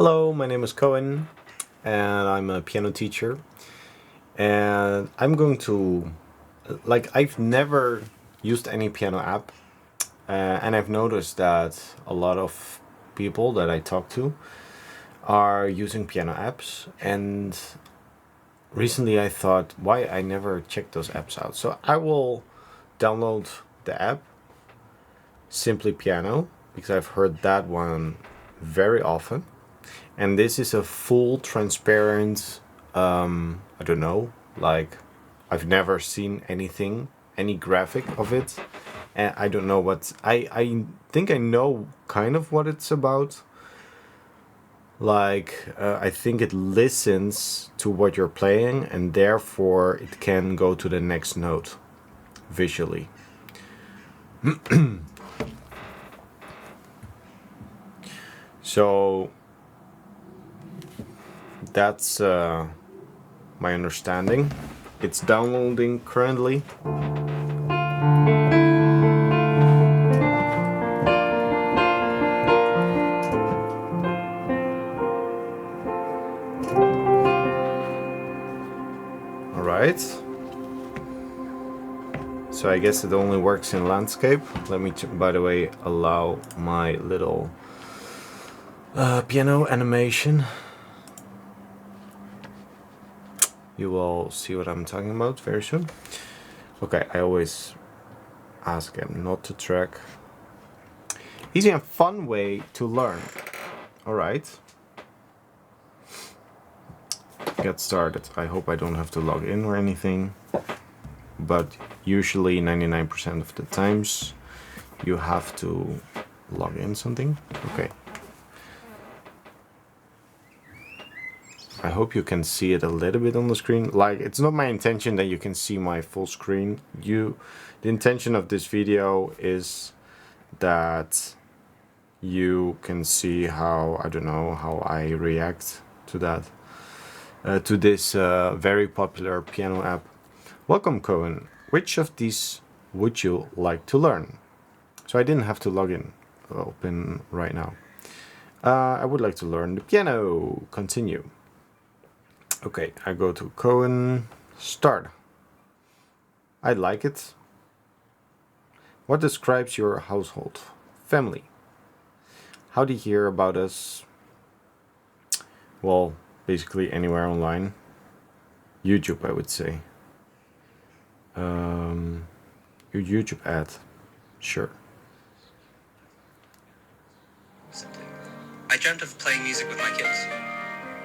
Hello, my name is Cohen and I'm a piano teacher, and I'm going to, I've never used any piano app, and I've noticed that a lot of people that I talk to are using piano apps, and recently I thought, why I never checked those apps out. So I will download the app, Simply Piano, because I've heard that one very often. And this is a full transparent, I don't know, I've never seen anything, any graphic of it. And I don't know I think I know kind of what it's about. I think it listens to what you're playing and therefore it can go to the next note visually. So that's my understanding. It's downloading currently. All right. So I guess it only works in landscape. Let me, by the way, allow my little piano animation. You will see what I'm talking about very soon. Okay, I always ask him not to track. Easy and fun way to learn. All right. Get started. I hope I don't have to log in or anything, but usually 99% of the times you have to log in something. Okay. I hope you can see it a little bit on the screen. It's not my intention that you can see my full screen. The intention of this video is that you can see how, I don't know, how I react to that, to this very popular piano app. Welcome, Cohen. Which of these would you like to learn? So I didn't have to log in, open right now. I would like to learn the piano. Continue. Okay, I go to Cohen, start. I like it. What describes your household? Family. How do you hear about us? Well, basically anywhere online. YouTube, I would say. Your YouTube ad. Sure. Simply. I dreamt of playing music with my kids.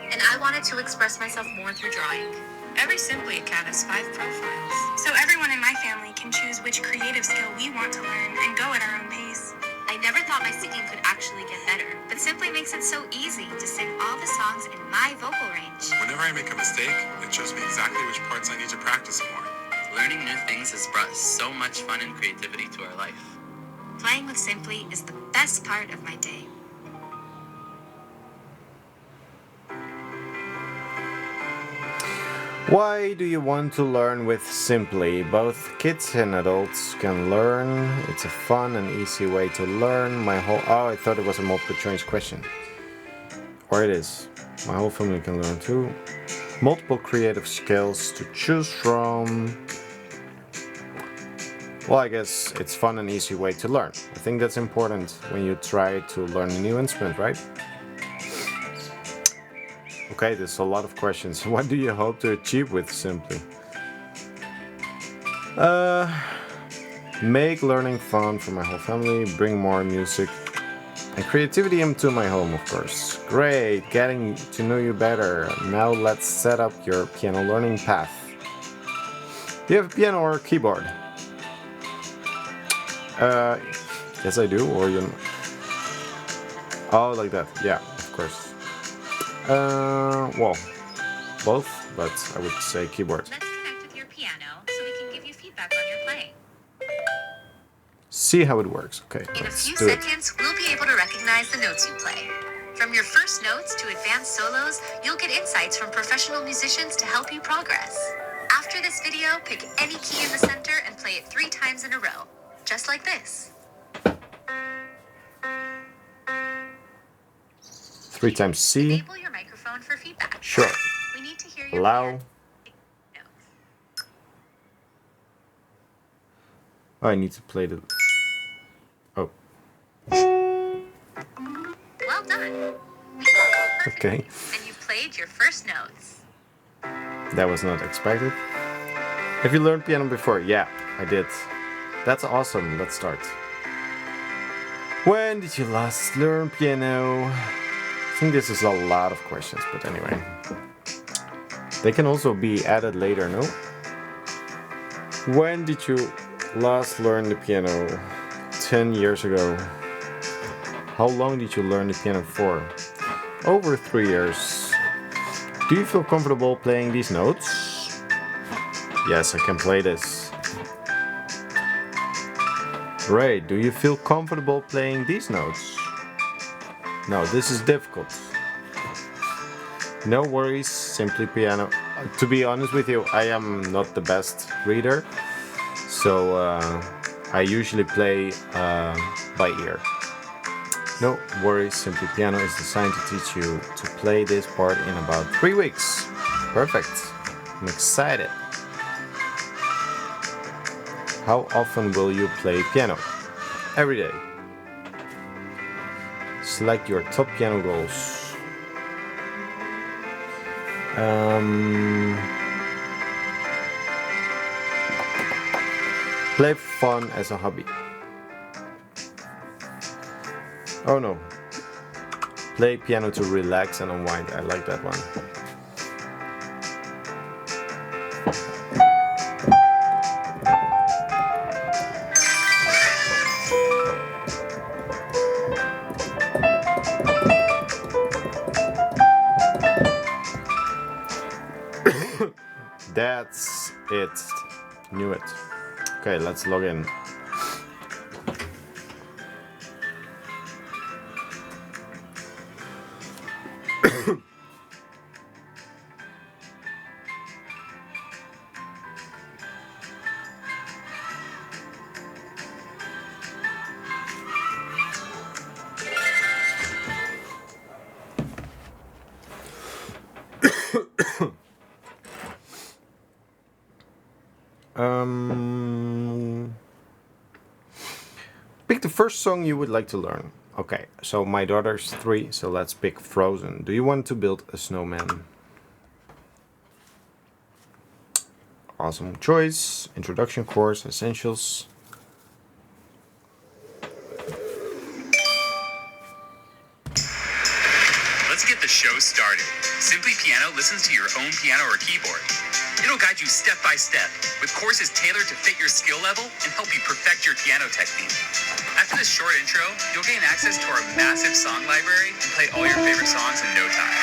And I wanted to express myself more through drawing. Every Simply account has 5 profiles. So everyone in my family can choose which creative skill we want to learn and go at our own pace. I never thought my singing could actually get better, but Simply makes it so easy to sing all the songs in my vocal range. Whenever I make a mistake, it shows me exactly which parts I need to practice more. Learning new things has brought so much fun and creativity to our life. Playing with Simply is the best part of my day. Why do you want to learn with Simply? Both kids and adults can learn. It's a fun and easy way to learn. Oh, I thought it was a multiple choice question. Or it is. My whole family can learn too. Multiple creative skills to choose from. Well, I guess it's fun and easy way to learn. I think that's important when you try to learn a new instrument, right? Okay, there's a lot of questions. What do you hope to achieve with Simply? Make learning fun for my whole family, bring more music and creativity into my home, of course. Great, getting to know you better. Now let's set up your piano learning path. Do you have a piano or a keyboard? Yes I do, or you... Oh, like that, yeah, of course. Well, both, but I would say keyboard. Let's connect with your piano so we can give you feedback on your playing. See how it works. Okay, In a let's few do it. seconds, we'll be able to recognize the notes you play. From your first notes to advanced solos, you'll get insights from professional musicians to help you progress. After this video, pick any key in the center and play it 3 times in a row, just like this. 3 times C. Enable your microphone for feedback. Sure. We need to hear your Allow. notes. Oh, I need to play the... Oh, Well done. okay. And you've played your first notes. That was not expected. Have you learned piano before? Yeah, I did. That's awesome. Let's start. When did you last learn piano? I think this is a lot of questions, but anyway. They can also be added later, no? When did you last learn the piano? 10 years ago. How long did you learn the piano for? Over 3 years. Do you feel comfortable playing these notes? Yes, I can play this. Ray, do you feel comfortable playing these notes? No, this is difficult. No worries, simply piano. To be honest with you, I am not the best reader, so I usually play by ear. No worries, simply piano is designed to teach you to play this part in about 3 weeks. Perfect. I'm excited. How often will you play piano? Every day. Select your top piano goals. Play for fun as a hobby. Oh no. Play piano to relax and unwind. I like that one. That's it. Knew it. Okay, let's log in. Pick the first song you would like to learn. Okay, so my daughter's 3, so let's pick Frozen. Do you want to build a snowman? Awesome choice. Introduction course, essentials. Let's get the show started. Simply Piano listens to your own piano or keyboard. It'll guide you step by step with courses tailored to fit your skill level and help you perfect your piano technique. After this short intro, you'll gain access to our massive song library and play all your favorite songs in no time.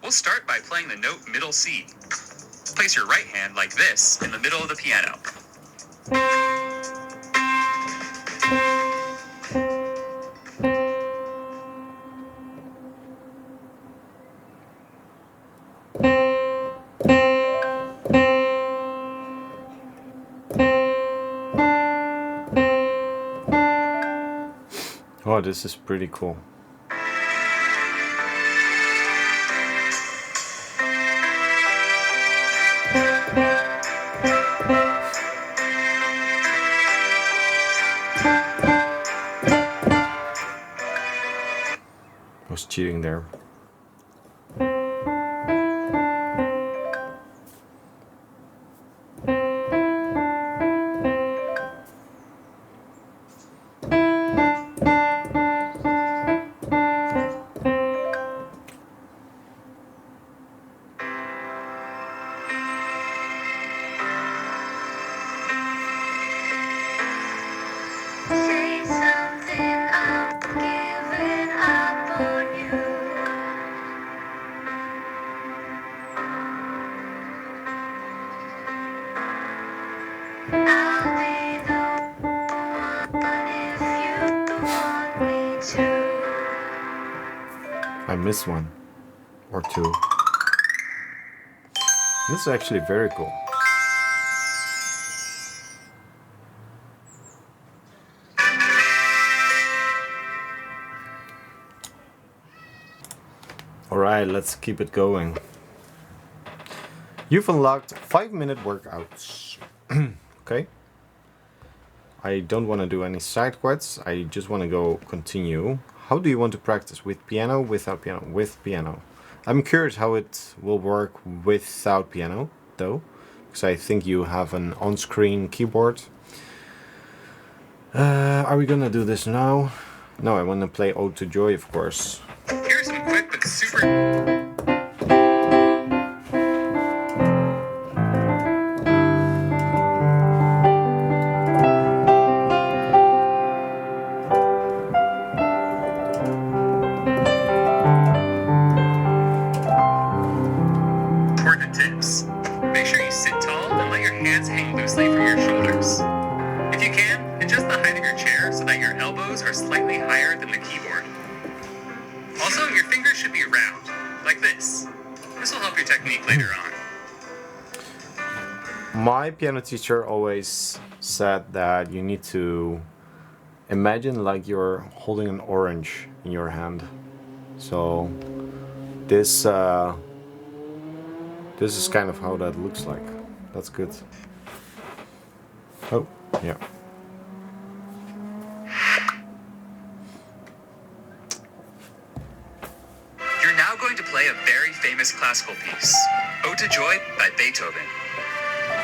We'll start by playing the note middle C. Place your right hand like this in the middle of the piano. Oh, this is pretty cool. I was cheating there. Say something, I'm giving up on you. I'll be the one if you want me to. I missed one or two. This is actually very cool. Alright, let's keep it going. You've unlocked 5-minute workouts. Okay. I don't want to do any side quests. I just want to go continue. How do you want to practice? With piano, without piano? With piano. I'm curious how it will work without piano, though. Because I think you have an on-screen keyboard. Are we gonna do this now? No, I want to play Ode to Joy, of course. Here's some quick but super... important tips. Make sure you sit tall and let your hands hang loosely from your shoulders. If you can, adjust the height of your chair so that your elbows are slightly higher than the keyboard. Also, your fingers should be round, like this. This will help your technique later on. My piano teacher always said that you need to imagine like you're holding an orange in your hand. So this this is kind of how that looks like. That's good. Oh, yeah. You're now going to play a very famous classical piece, Ode to Joy by Beethoven.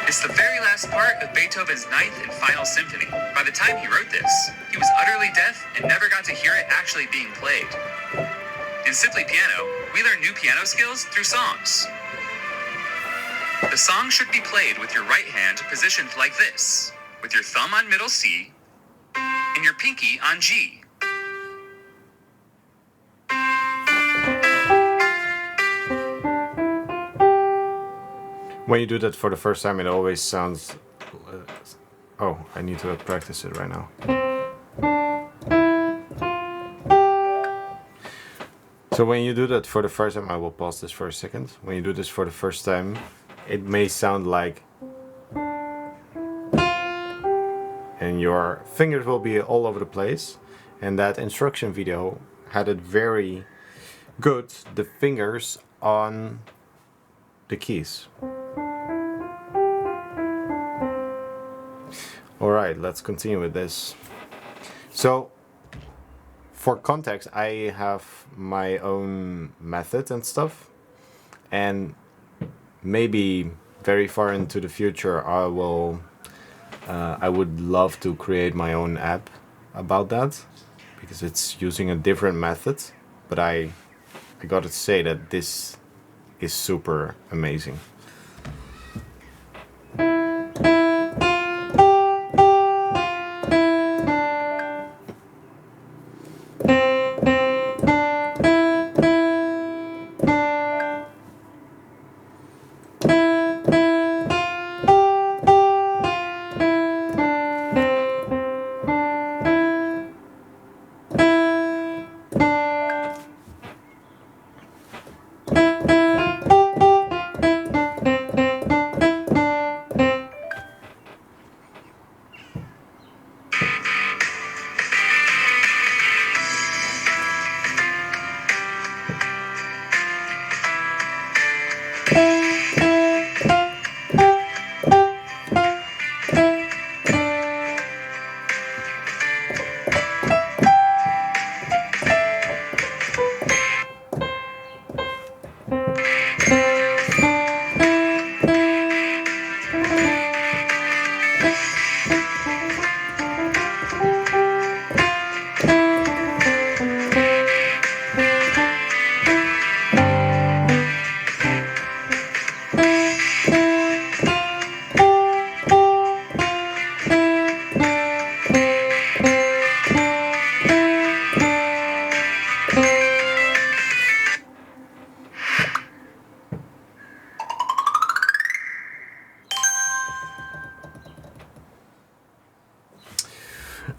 It's the very last part of Beethoven's Ninth and Final Symphony. By the time he wrote this, he was utterly deaf and never got to hear it actually being played. In Simply Piano, we learn new piano skills through songs. The song should be played with your right hand positioned like this, with your thumb on middle C and your pinky on G. When you do that for the first time, it always sounds... oh, I need to practice it right now. So when you do that for the first time, I will pause this for a second. When you do this for the first time, it may sound like... and your fingers will be all over the place. And that instruction video had it very good, the fingers on the keys. Alright, let's continue with this. So, for context, I have my own method and stuff. And maybe very far into the future, I would love to create my own app about that. Because it's using a different method. But I gotta say that this is super amazing.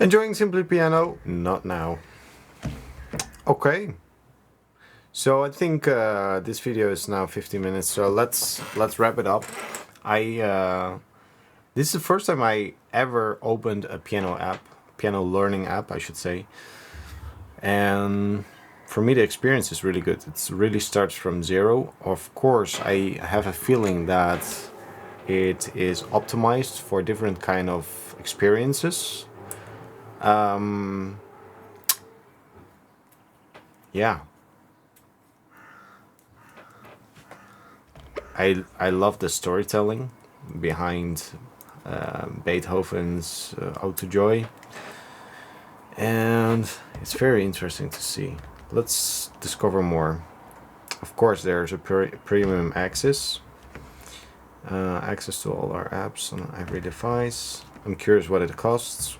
Enjoying Simply Piano? Not now. Okay. So I think this video is now 50 minutes, so let's wrap it up. This is the first time I ever opened a piano learning app, I should say. And for me the experience is really good. It really starts from zero. Of course, I have a feeling that it is optimized for different kind of experiences. Yeah. I love the storytelling behind Beethoven's Ode to Joy, and it's very interesting to see. Let's discover more. Of course, there's a premium access to all our apps on every device. I'm curious what it costs.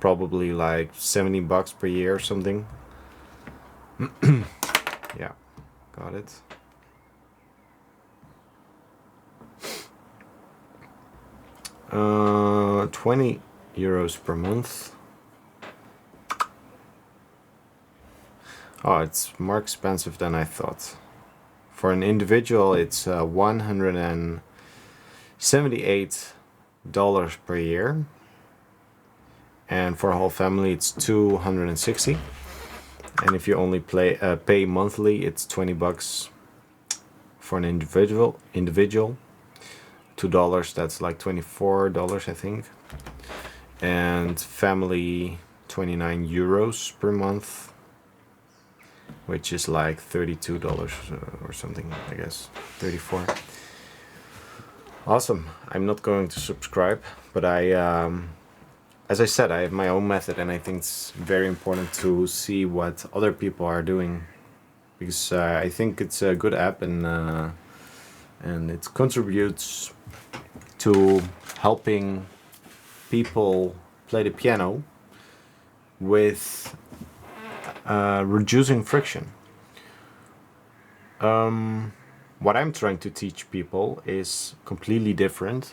Probably like $70 per year or something. Yeah, got it. €20 per month. Oh, it's more expensive than I thought. For an individual, it's $178 per year, and for a whole family, it's $260. And if you only pay monthly, it's $20 for an individual. $2, that's like $24, I think. And family, €29 per month, which is like $32 or something, I guess, 34. Awesome. I'm not going to subscribe, but as I said, I have my own method, and I think it's very important to see what other people are doing, because I think it's a good app, and it contributes to helping people play the piano with reducing friction. What I'm trying to teach people is completely different,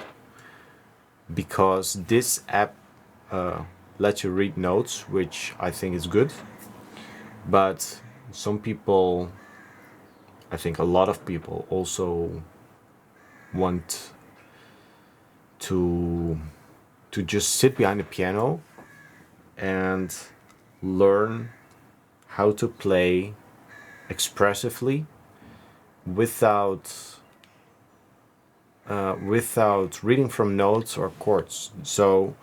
because this app lets you read notes, which I think is good, but some people, I think a lot of people, also want to just sit behind the piano and learn how to play expressively without reading from notes or chords. So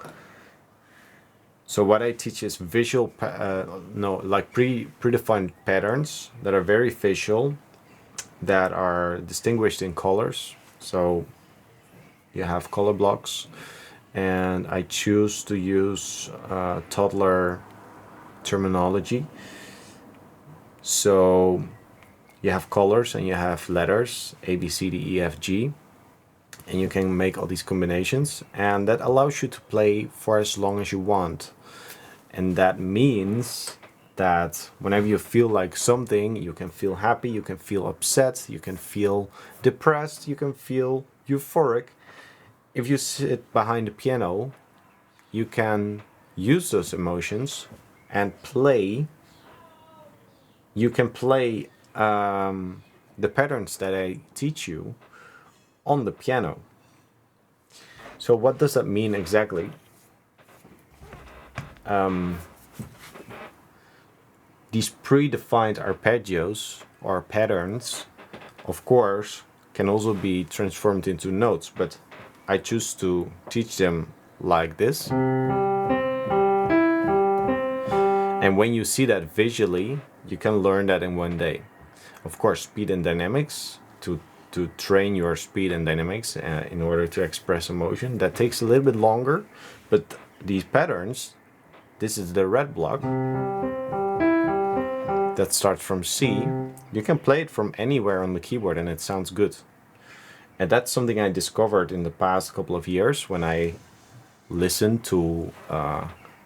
what I teach is predefined patterns that are very visual, that are distinguished in colors. So you have color blocks, and I choose to use toddler terminology. So you have colors and you have letters, A, B, C, D, E, F, G, and you can make all these combinations, and that allows you to play for as long as you want. And that means that whenever you feel like something, you can feel happy, you can feel upset, you can feel depressed, you can feel euphoric. If you sit behind the piano, you can use those emotions and play. You can play the patterns that I teach you on the piano. So what does that mean exactly? These predefined arpeggios or patterns, of course, can also be transformed into notes, but I choose to teach them like this. And when you see that visually, you can learn that in one day. Of course, speed and dynamics, to train your speed and dynamics in order to express emotion, that takes a little bit longer, but these patterns, this is the red block that starts from C. You can play it from anywhere on the keyboard and it sounds good. And that's something I discovered in the past couple of years when I listened to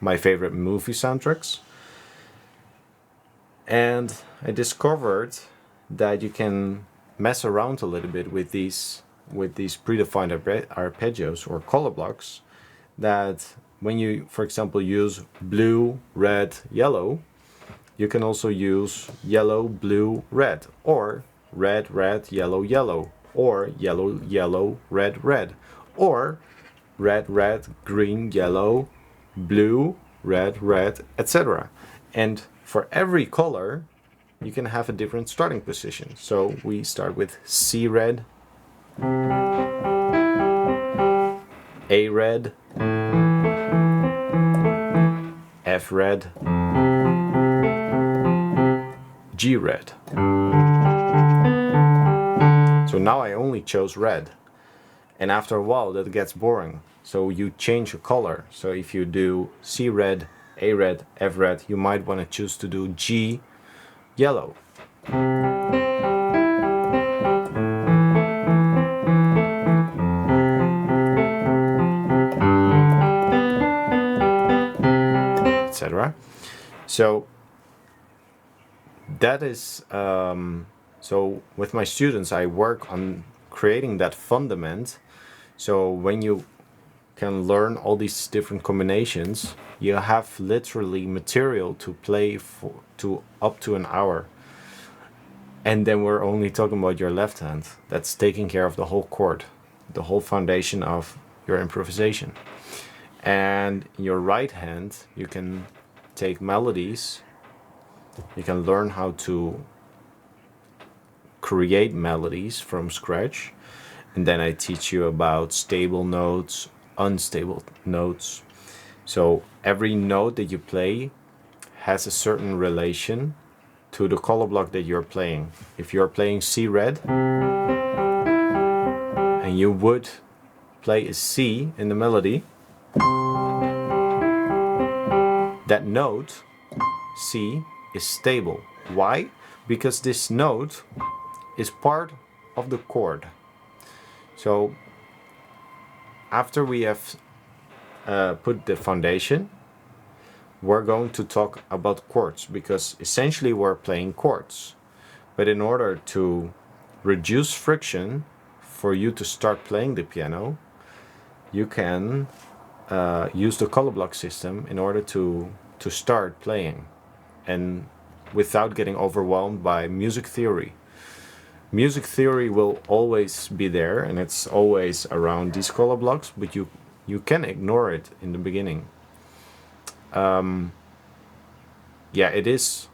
my favorite movie soundtracks. And I discovered that you can mess around a little bit with these predefined arpeggios or color blocks, that when you, for example, use blue, red, yellow, you can also use yellow, blue, red, or red, red, yellow, yellow, or yellow, yellow, red, red, or red, red, green, yellow, blue, red, red, etc. And for every color, you can have a different starting position. So we start with C red, A red, F red, G red. So now I only chose red. And after a while that gets boring. So you change a color. So if you do C red, A red, F red, you might want to choose to do G yellow. Etc. So that is so with my students I work on creating that fundament. So when you can learn all these different combinations, you have literally material to play for to up to an hour. And then we're only talking about your left hand. That's taking care of the whole chord, the whole foundation of your improvisation. And your right hand, you can take melodies. You can learn how to create melodies from scratch. And then I teach you about stable notes, unstable notes. So every note that you play has a certain relation to the color block that you're playing. If you're playing C red and you would play a C in the melody, that note, C, is stable. Why? Because this note is part of the chord. So after we have put the foundation, we're going to talk about chords, because essentially we're playing chords. But in order to reduce friction for you to start playing the piano, you can use the color block system in order to start playing, and without getting overwhelmed by music theory. Music theory will always be there, and it's always around these color blocks, but you can ignore it in the beginning. Yeah, it is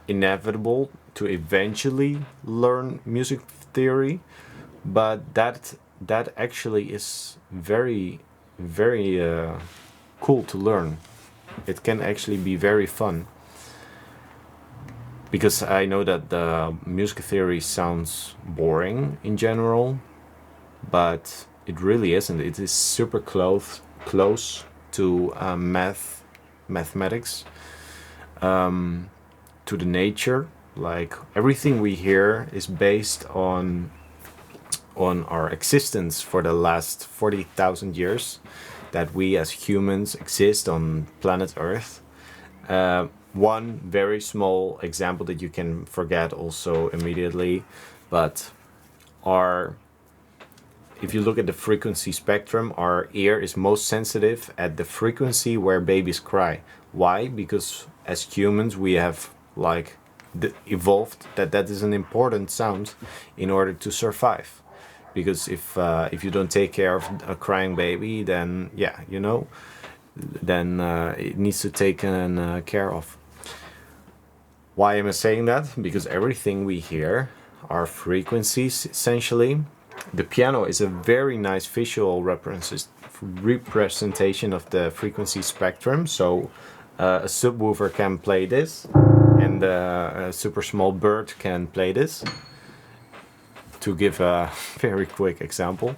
inevitable to eventually learn music theory, but that actually is very, very cool to learn. It can actually be very fun, because I know that the music theory sounds boring in general, but it really isn't. It is super close to mathematics, to the nature. Like everything we hear is based on our existence for the last 40,000 years that we as humans exist on planet Earth. One very small example that you can forget also immediately, but if you look at the frequency spectrum, our ear is most sensitive at the frequency where babies cry. Why? Because as humans we have evolved that is an important sound in order to survive. Because if you don't take care of a crying baby, then yeah, you know, then it needs to take care of. Why am I saying that? Because everything we hear are frequencies, essentially. The piano is a very nice visual representation of the frequency spectrum. So a subwoofer can play this, and a super small bird can play this, to give a very quick example.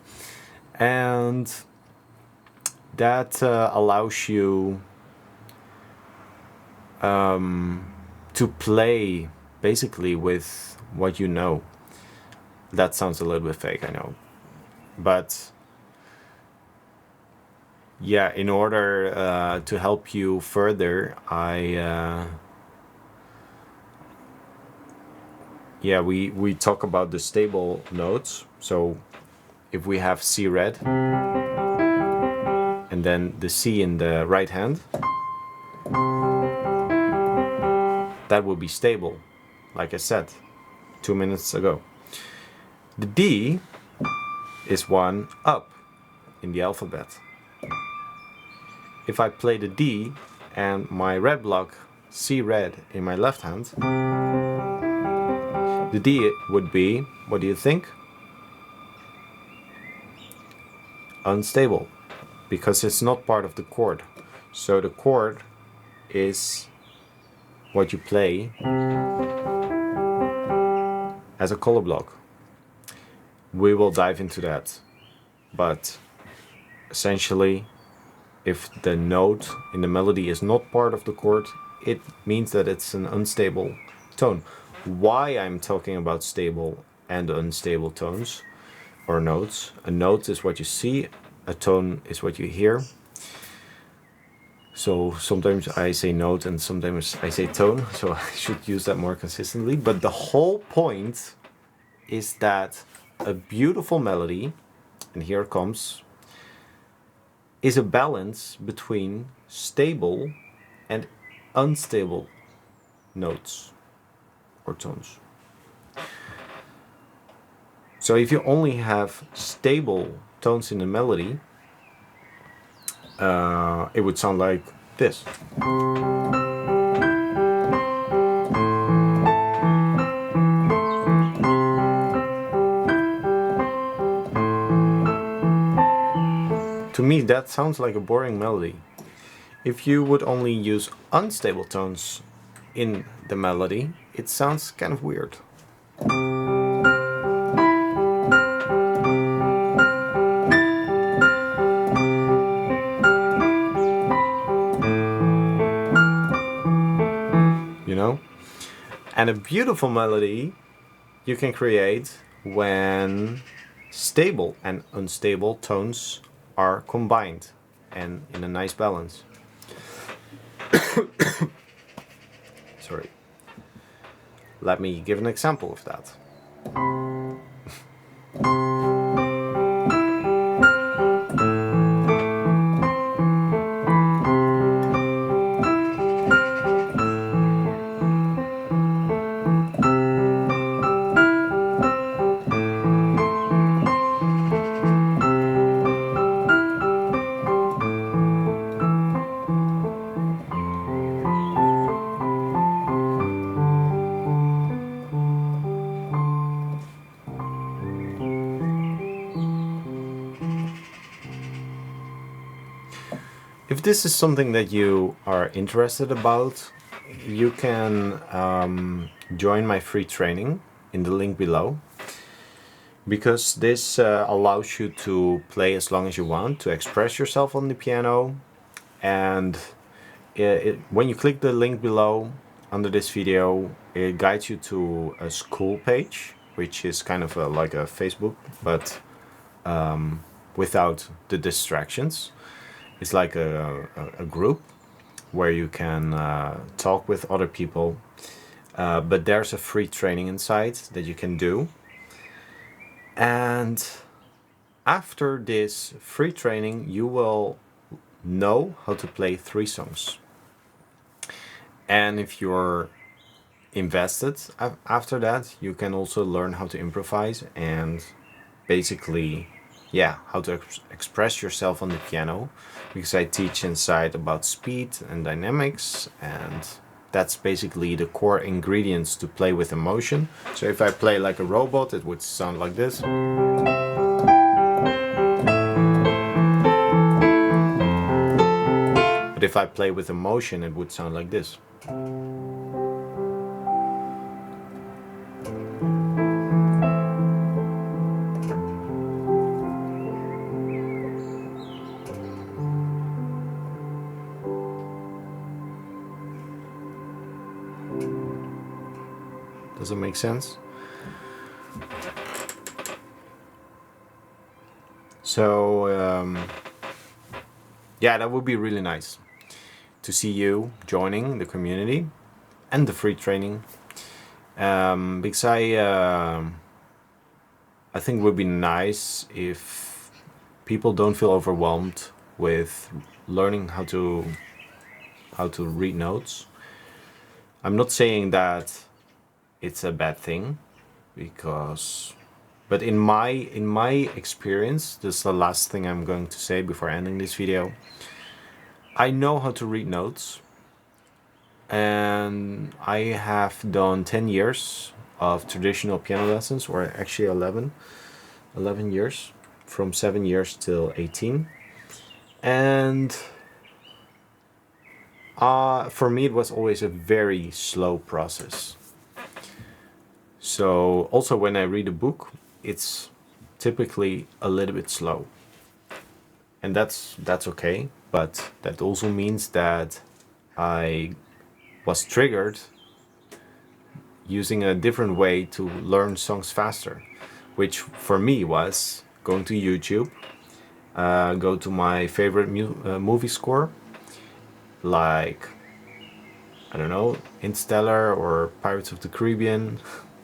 And that allows you to play basically with what you know. That sounds a little bit fake, I know. But yeah, in order to help you further, we talk about the stable notes. So if we have C red and then the C in the right hand, that will be stable, like I said 2 minutes ago. The D is one up in the alphabet. If I play the D and my red block, C red, in my left hand, the D would be, what do you think? Unstable, because it's not part of the chord. So the chord is what you play as a color block. We will dive into that, but essentially, if the note in the melody is not part of the chord, it means that it's an unstable tone. Why I'm talking about stable and unstable tones or notes. A note is what you see, a tone is what you hear. So sometimes I say note and sometimes I say tone, so I should use that more consistently. But the whole point is that a beautiful melody, and here it comes, is a balance between stable and unstable notes or tones. So if you only have stable tones in the melody, it would sound like this. To me, that sounds like a boring melody. If you would only use unstable tones in the melody, it sounds kind of weird. You know? And a beautiful melody you can create when stable and unstable tones are combined and in a nice balance. Sorry. Let me give an example of that. If this is something that you are interested about, you can join my free training in the link below, because this allows you to play as long as you want, to express yourself on the piano. And when you click the link below under this video, it guides you to a school page, which is kind of like a Facebook, but without the distractions. It's like a group where you can talk with other people, but there's a free training inside that you can do. And after this free training, you will know how to play 3 songs. And if you're invested after that, you can also learn how to improvise and basically, yeah, how to express yourself on the piano, because I teach inside about speed and dynamics, and that's basically the core ingredients to play with emotion. So if I play like a robot, it would sound like this. But if I play with emotion, it would sound like this. Does it make sense? So yeah, that would be really nice to see you joining the community and the free training, because I think it would be nice if people don't feel overwhelmed with learning how to read notes. I'm not saying that it's a bad thing, but in my experience, this is the last thing I'm going to say before ending this video. I know how to read notes, and I have done 10 years of traditional piano lessons, or actually 11 years, from 7 years till 18. And for me, it was always a very slow process. So also when I read a book, it's typically a little bit slow. And that's okay, but that also means that I was triggered using a different way to learn songs faster, which for me was going to YouTube, go to my favorite movie score, like, I don't know, Interstellar or Pirates of the Caribbean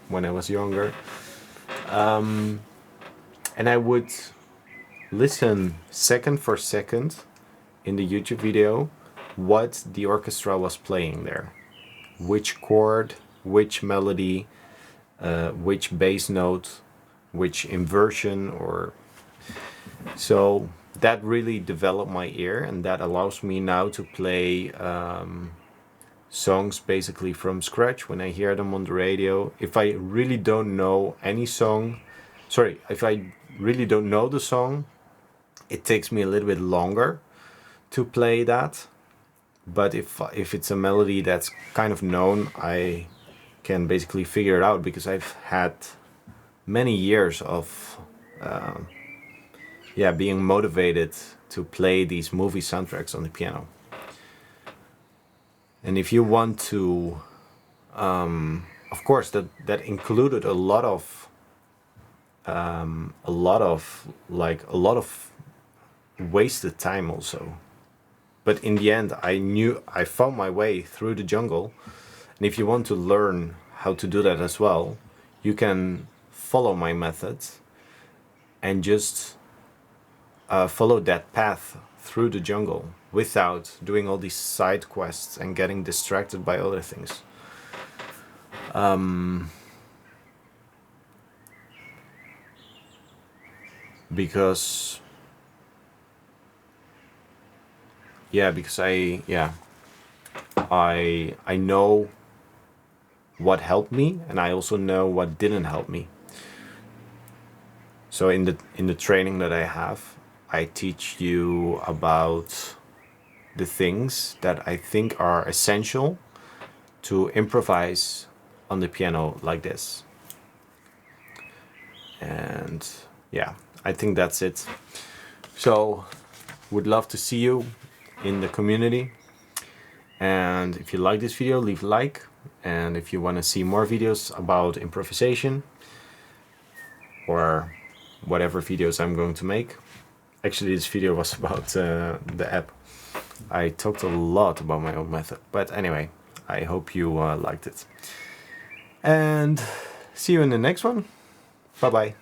when I was younger. And I would listen second for second in the YouTube video what the orchestra was playing there. Which chord, which melody, which bass note, which inversion, or... So that really developed my ear, and that allows me now to play songs basically from scratch when I hear them on the radio. If I really don't know any song, if I really don't know the song, it takes me a little bit longer to play that. But if it's a melody that's kind of known, I can basically figure it out, because I've had many years of being motivated to play these movie soundtracks on the piano. And if you want to, of course, that included a lot of wasted time also. But in the end, I found my way through the jungle. And if you want to learn how to do that as well, you can follow my methods and just follow that path through the jungle without doing all these side quests and getting distracted by other things. Because I know what helped me, and I also know what didn't help me. So in the training that I have, I teach you about the things that I think are essential to improvise on the piano like this. And yeah, I think that's it. So would love to see you in the community. And if you like this video, leave a like. And if you want to see more videos about improvisation or whatever videos I'm going to make. Actually, this video was about the app. I talked a lot about my own method. But anyway, I hope you liked it. And see you in the next one. Bye-bye.